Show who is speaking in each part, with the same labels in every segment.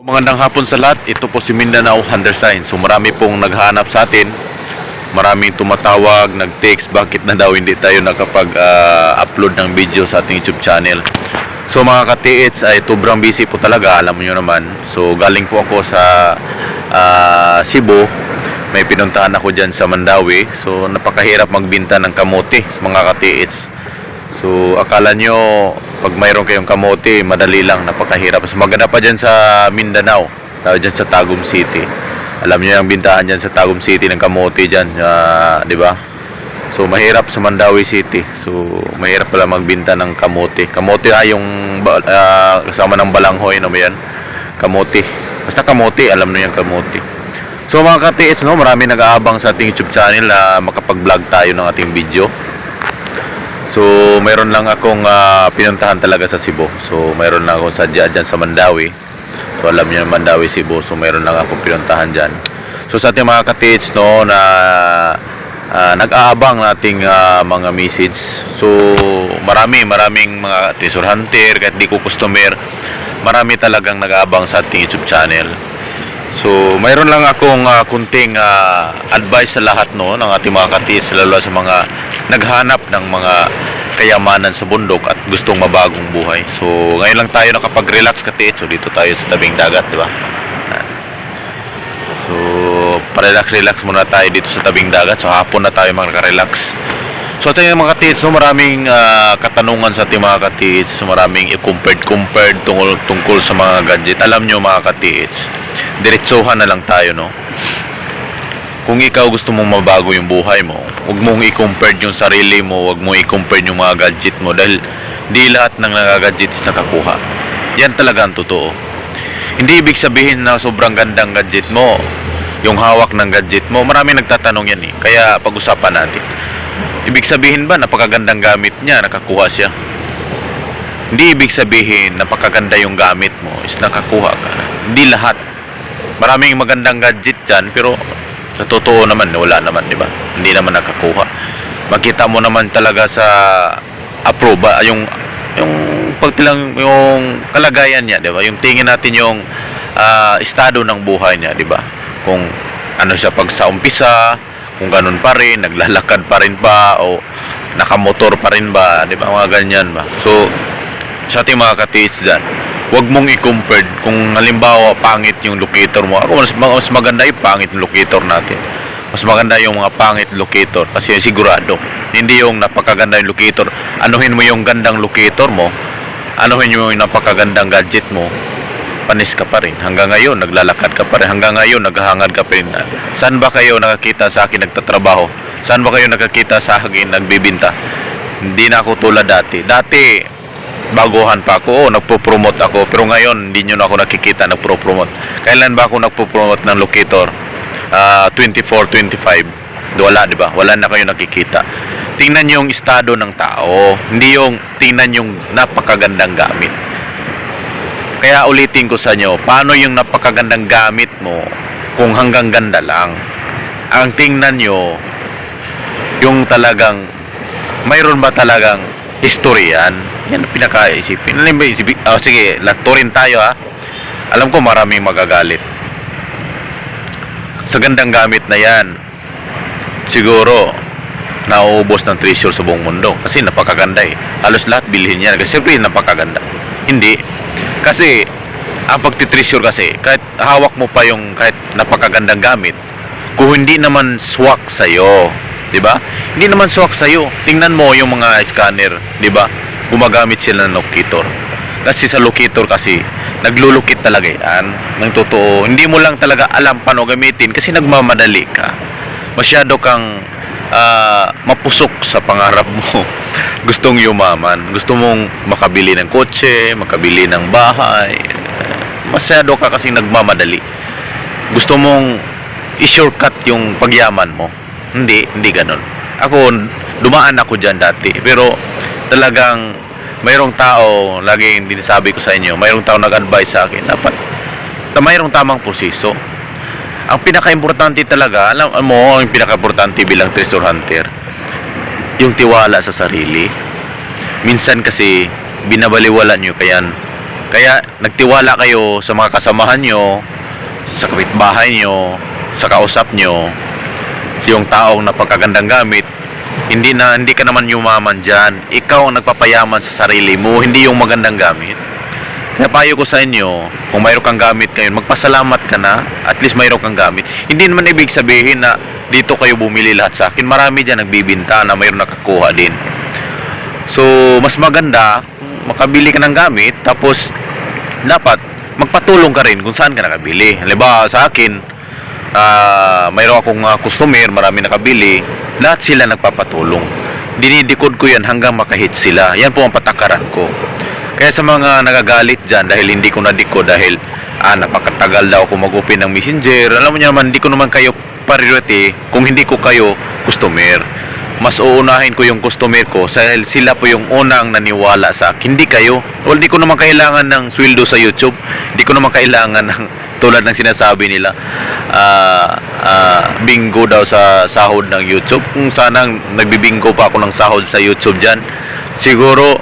Speaker 1: Magandang hapon sa lahat. Ito po si Mindanao Undersign. So marami pong naghahanap sa atin. Maraming tumatawag, nag-text bakit na daw hindi tayo nakapag-upload ng video sa ating YouTube channel. So mga ka-TH ay sobrang busy po talaga, alam niyo naman. So galing po ako sa Cebu. May pinuntahan ako dyan sa Mandawi. So napakahirap magbinta ng kamote mga ka-TH. So akala nyo pag mayroon kayong kamote madali lang, napakahirap. Mas maganda pa dyan sa Mindanao, dyan sa Tagum City. Alam nyo yung bintahan dyan sa Tagum City ng kamote dyan, di ba? So mahirap sa Mandawi City. So mahirap pala magbinta ng kamote. Kamote ay yung kasama ng balanghoy, no ba yan? Kamote. Basta kamote, alam nyo yung kamote. So mga ka-TH, no, marami nag-aabang sa ating YouTube channel na makapag-vlog tayo ng ating video. So, mayroon lang akong pinuntahan talaga sa Cebu. So, mayroon lang akong sadya dyan sa Mandawi. So, alam niyo Mandawi, Cebu. So, mayroon lang akong pinuntahan dyan. So, sa ating mga ka-TH, no, na nag-aabang nating mga message. So, maraming mga treasure hunter, kahit di ko customer, marami talagang nag-aabang sa ating YouTube channel. So, mayroon lang akong kunting advice sa lahat, no, ng ating mga ka-TH, lalo sa mga naghanap ng mga kayamanan sa bundok at gustong mabagong buhay. So, ngayon lang tayo nakapag-relax ka-TH. So, dito tayo sa tabing dagat, di ba? So, pa-relax muna tayo dito sa tabing dagat. So, hapon na tayo mag-relax. So, ating mga ka-TH, so maraming katanungan sa ating mga ka-TH. So, maraming i-compared tungkol sa mga gadget. Alam nyo mga ka-TH, diretsuhan na lang tayo, no? Kung ikaw gusto mong mabago yung buhay mo, huwag mong i-compare yung sarili mo, huwag mong i-compare yung mga gadget mo, dahil di lahat ng nagagadget is nakakuha. Yan talaga ang totoo. Hindi ibig sabihin na sobrang gandang gadget mo, yung hawak ng gadget mo. Maraming nagtatanong yan eh, kaya pag-usapan natin. Ibig sabihin ba napakagandang gamit niya, nakakuha siya? Hindi ibig sabihin napakaganda yung gamit mo is nakakuha ka. Hindi lahat. Maraming magandang gadget dyan, pero sa totoo naman, wala naman, di ba? Hindi naman nakakuha. Makita mo naman talaga sa aproba, yung pagtilang, yung kalagayan niya, di ba? Yung tingin natin yung estado ng buhay niya, di ba? Kung ano siya pag sa umpisa, kung ganun pa rin, naglalakad pa rin ba, o nakamotor pa rin ba, di ba? Mga ganyan ba? So, sa ating mga ka-TH dyan, huwag mong i-compare. Kung halimbawa pangit yung locator mo, ako mas maganda yung pangit yung locator natin. Mas maganda yung mga pangit locator kasi sigurado. Hindi yung napakaganda yung locator. Anuhin mo yung gandang locator mo, anuhin mo yung napakagandang gadget mo, panis ka pa rin. Hanggang ngayon naglalakad ka pa rin. Hanggang ngayon naghahangad ka pa rin. Saan ba kayo nakakita sa akin nagtatrabaho? Saan ba kayo nakakita sa akin nagbibinta? Hindi na ako tulad dati. Baguhan pa ako, nagpo-promote ako, pero ngayon hindi nyo na ako nakikita nagpo-promote. Kailan ba ako nagpo-promote ng locator? 24, 25, wala, di ba? Wala na kayo nakikita. Tingnan nyo yung estado ng tao, hindi yung tingnan yung napakagandang gamit. Kaya ulitin ko sa inyo, paano yung napakagandang gamit mo kung hanggang ganda lang? Ang tingnan nyo yung talagang mayroon ba talagang historian? Yan ang pinakaisipin. Sige, lakturin tayo ha. Alam ko maraming magagalit sa gandang gamit na yan. Siguro nauubos ng treasure sa buong mundo kasi napakaganda eh. Halos lahat bilhin yan kasi siyempre napakaganda. Hindi. Kasi ang pagtitreasure kasi, kahit hawak mo pa yung kahit napakagandang gamit, kung hindi naman swak sa'yo, di ba? Hindi naman swak sa'yo. Tingnan mo yung mga scanner, di ba? Gumagamit sila ng locator. Kasi sa locator kasi, naglulukit talaga yan. Ng totoo. Hindi mo lang talaga alam paano gamitin kasi nagmamadali ka. Masyado kang mapusok sa pangarap mo. Gustong yumaman. Gusto mong makabili ng kotse, makabili ng bahay. Masyado ka kasi nagmamadali. Gusto mong i-shortcut yung pagyaman mo. Hindi ganun. Ako, dumaan ako dyan dati. Pero talagang mayroong tao, laging dinasabi ko sa inyo, mayroong tao nag-advise sa akin, dapat mayroong tamang proseso. Ang pinaka-importante talaga, alam mo, ang pinaka-importante bilang treasure hunter, yung tiwala sa sarili. Minsan kasi, binabaliwala nyo pa yan. Kaya nagtiwala kayo sa mga kasamahan nyo, sa kapitbahay nyo, sa kausap nyo, yung taong napagkagandang gamit. Hindi ka naman yumaman dyan. Ikaw ang nagpapayaman sa sarili mo, hindi yung magandang gamit. Kaya payo ko sa inyo, kung mayroon kang gamit ngayon, magpasalamat ka na, at least mayroon kang gamit. Hindi naman ibig sabihin na dito kayo bumili lahat sa akin. Marami dyan nagbibinta na mayroon nakakuha din. So, mas maganda, makabili ka ng gamit, tapos dapat magpatulong ka rin kung saan ka nakabili. Halimbawa sa akin, mayroon akong customer, marami nakabili, lahat sila nagpapatulong. Dinidikod ko yan hanggang makahit sila. Yan po ang patakaran ko. Kaya sa mga nagagalit dyan dahil hindi ko nadikod, dahil napakatagal daw ako mag-open ng messenger, alam mo naman, hindi ko naman kayo priority kung hindi ko kayo customer. Mas uunahin ko yung customer ko dahil sila po yung unang naniwala sa akin, hindi kayo. Well, hindi ko naman kailangan ng sweldo sa YouTube, hindi ko naman kailangan ng tulad ng sinasabi nila, bingo daw sa sahod ng YouTube. Kung sanang nagbibingo pa ako ng sahod sa YouTube dyan, siguro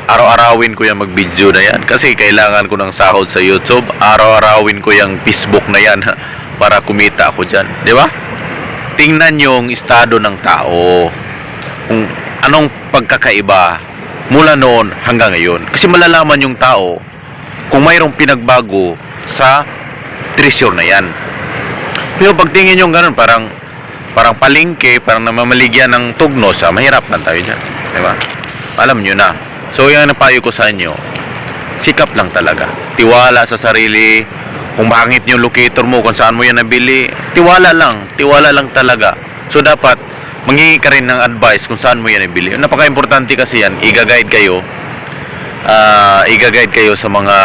Speaker 1: araw-arawin ko yung mag-video na yan, kasi kailangan ko ng sahod sa YouTube. Araw-arawin ko yung Facebook na yan para kumita ako dyan, di ba? Tingnan yung estado ng tao, kung anong pagkakaiba mula noon hanggang ngayon, kasi malalaman yung tao kung mayroong pinagbago sa treasure na yan. Pero pagtingin yung ganun, parang palengke, parang namamaligyan ng tugnos, mahirap lang tayo dyan, di ba? Alam nyo na. So yan ang payo ko sa inyo, sikap lang talaga, tiwala sa sarili. Kung pangit yung locator mo, kung saan mo yan nabili, tiwala lang talaga. So dapat manghingi ka rin ng advice kung saan mo yan nabili. Napaka-importante kasi yan, i-guide kayo sa mga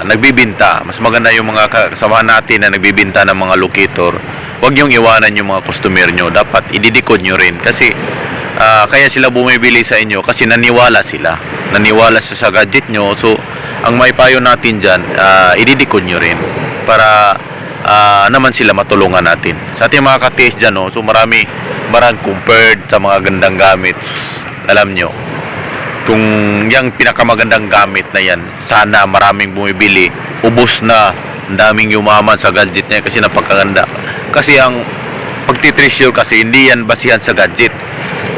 Speaker 1: nagbibinta. Mas maganda yung mga kasamahan natin na nagbibinta ng mga locator. Huwag yung iwanan yung mga customer nyo, dapat ididikod nyo rin, kasi kaya sila bumibili sa inyo kasi naniwala sila sa gadget nyo. So ang may payo natin dyan, ididikod nyo rin para naman sila matulungan natin sa ating mga ka-taste dyan, no? So marang compared sa mga gandang gamit. Alam nyo, kung yung pinakamagandang gamit na yan, sana maraming bumibili, ubos na, ang daming yumaman sa gadget niya kasi napakaganda. Kasi ang pagtitreasure kasi hindi yan basihan sa gadget,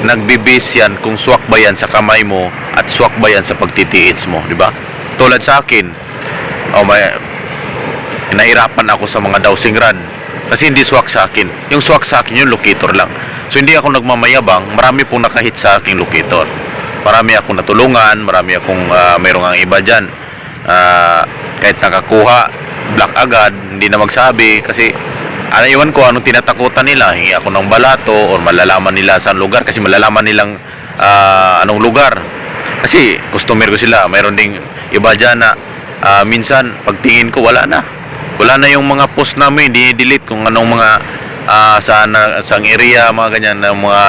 Speaker 1: nagbibase yan kung swak ba yan sa kamay mo at swak ba yan sa pagtitiits mo, di ba? Tulad sa akin, nahirapan ako sa mga dowsing rod kasi hindi swak sa akin. Yung swak sa akin yung locator lang. So hindi ako nagmamayabang, marami pong nakahit sa aking locator, marami akong natulungan, marami akong mayroong ang iba dyan, kahit nakakuha, black agad, hindi na magsabi kasi iwan ko anong tinatakutan nila. Hingi ako ng balato or malalaman nila saan lugar, kasi malalaman nilang anong lugar, kasi customer ko sila. Mayroon ding iba dyan na minsan pagtingin ko wala na yung mga post namin, di-delete kung anong mga saan area, mga ganyan na mga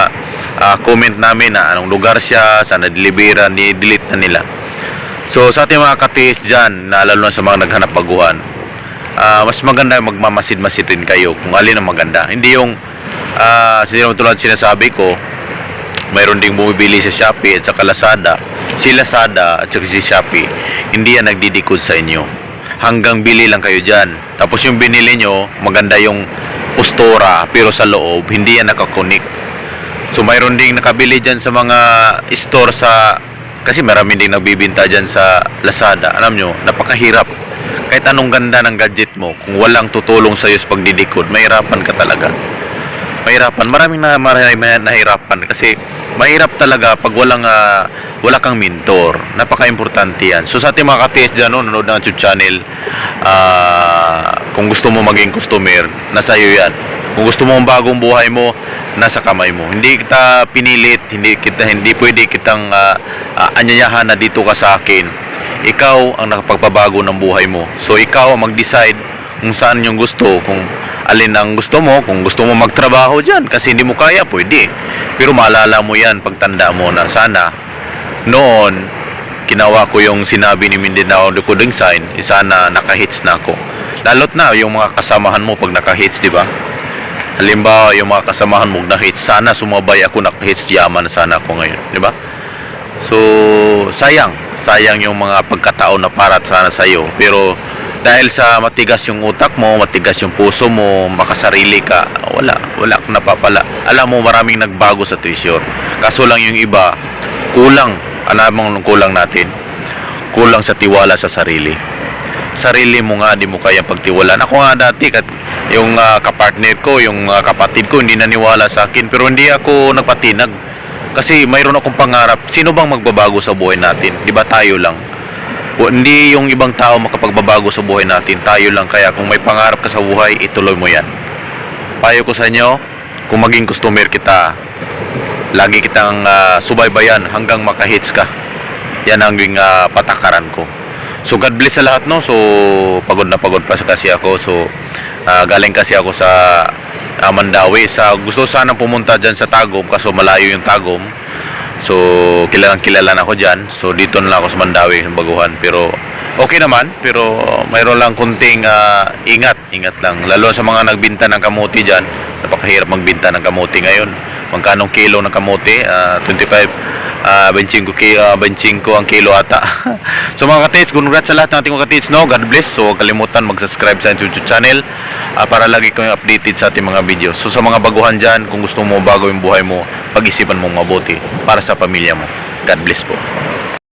Speaker 1: comment namin na anong lugar siya, saan na-deliveran, di-delete na nila. So sa ating mga katis dyan, na lalo na sa mga naghanap baguhan, mas maganda magmamasid-masid rin kayo kung alin ang maganda. Hindi yung tulad sinasabi ko, mayroon ding bumibili sa Shopee at sa Lazada. Si Lazada at si Shopee, hindi yan nagdidikod sa inyo. Hanggang bili lang kayo dyan. Tapos yung binili nyo, maganda yung postura, pero sa loob, hindi yan nakakonik. So mayroon ding nakabili dyan sa mga store kasi marami ding nagbibinta dyan sa Lazada. Alam nyo, napakahirap. Kahit anong ganda ng gadget mo, kung walang tutulong sa'yo sa pagdidikod, mahirapan ka talaga. Maraming nahirapan kasi mahirap talaga pag wala kang mentor. Napaka-importante yan. So sa ating mga ka-TS dyan, nanonood ng YouTube channel, kung gusto mo maging customer, nasa iyo yan. Kung gusto mo ang bagong buhay mo, nasa kamay mo. Hindi kita pinilit, hindi pwede kitang anyayahan na dito ka sa akin. Ikaw ang nakapagpabago ng buhay mo. So ikaw ang mag-decide kung saan yung gusto, kung alin ang gusto mo. Kung gusto mo magtrabaho dyan kasi hindi mo kaya, pwede. Pero maalala mo yan pagtanda mo na sana noon ginawa ko yung sinabi ni Mindanao Decoding Sign, sana nakahits na ako. Lalot na yung mga kasamahan mo pag nakahits, di ba? Halimbawa yung mga kasamahan mo nakahits, sana sumabay ako nakahits, yaman sana ako ngayon, di ba? So, sayang yung mga pagkataon na para sana sa iyo. Pero dahil sa matigas yung utak mo, matigas yung puso mo, makasarili ka, wala kang napapala. Alam mo, maraming nagbago sa tuition. Kaso lang yung iba, alam mo nung kulang natin, kulang sa tiwala sa sarili. Sarili mo nga, di mo kayang pagtiwalaan. Ako nga dati, yung kapartner ko, yung kapatid ko, hindi naniwala sa akin. Pero hindi ako nagpatinag. Kasi mayroon akong pangarap. Sino bang magbabago sa buhay natin? Di ba tayo lang? Hindi yung ibang tao makapagbabago sa buhay natin. Tayo lang. Kaya kung may pangarap ka sa buhay, ituloy mo yan. Payo ko sa inyo, kung maging customer kita, lagi kitang subaybayan hanggang makahits ka. Yan ang patakaran ko. So God bless sa lahat, no. So pagod na pagod pa kasi ako. So galing kasi ako sa Mandawi. Gusto sana pumunta dyan sa Tagum, kaso malayo yung Tagum. So kilalang kilala na ako dyan. So dito na lang ako sa Mandawi, sa Baguhan. Pero okay naman, pero mayroon lang kunting ingat lang. Lalo sa mga nagbinta ng kamuti dyan, napakahirap magbinta ng kamuti ngayon. Magkanong kilo ng kamuti? 25 ang kilo ata. So mga katits, congrats sa lahat ng ating mga katits, no? God bless. So huwag kalimutan mag-subscribe sa YouTube channel para lagi kayong updated sa ating mga videos. So sa mga baguhan dyan, kung gusto mo bago yung buhay mo, pag-isipan mong mabuti para sa pamilya mo. God bless po.